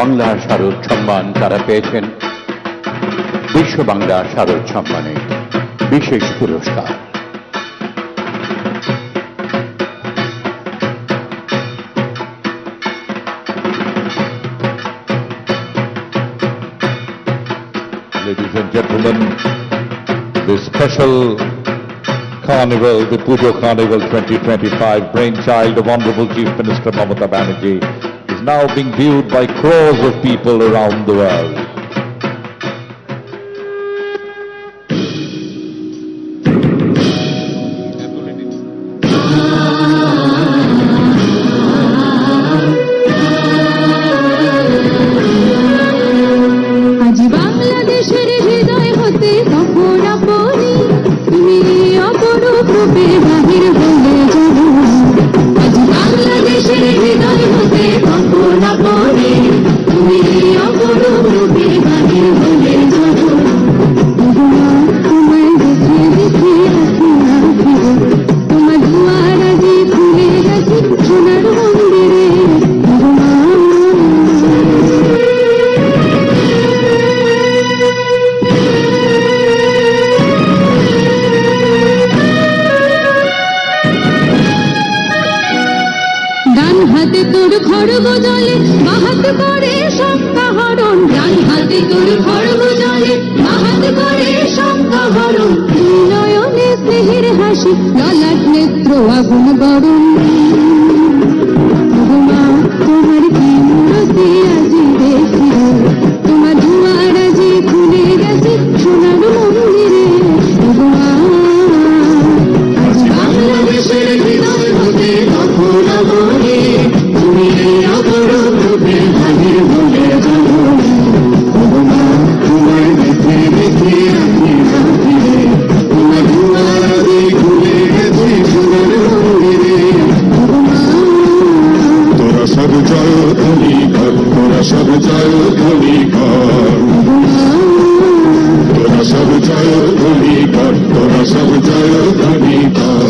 বাংলা শারদ সম্মান তারা পেয়েছেন বিশ্ব বাংলা শারদ সম্মানে বিশেষ পুরস্কার। Ladies and gentlemen, this special carnival, the Pujo Carnival 2025, brainchild of Honorable Chief Minister Mamata Banerjee, is now being viewed by crores of people around the world. হাতে তোর খড়গ জলে মাহাত করে সংখ্যাহরণ, ডান হাতে তোর খড়গ জলে মাহাত করে সংখ্যাহরণ, নয়নে স্নেহের হাসি ললাট নেত্র আগুন গরম। মা তোমার কি মূরতি আজি দেখি, তোমার দুয়ার আজি খুলে গেছে সোনার মন্দিরে। আজ বাংলাদেশের হৃদয় হতে তখন বলে তুমি অপরূপ রূপে হাজির হলে যাবো। তোমার দেখে দেখে আমি না ফিরে, তোমার দুয়ার আজি খুলে গেছে সোনার মন্দিরে। তোরা সব জয় ধ্বনি কর, তোরা সব জয় ধ্বনি কর, তোরা সব জয় ধ্বনি কর, তোরা সব জয় ধ্বনি কর।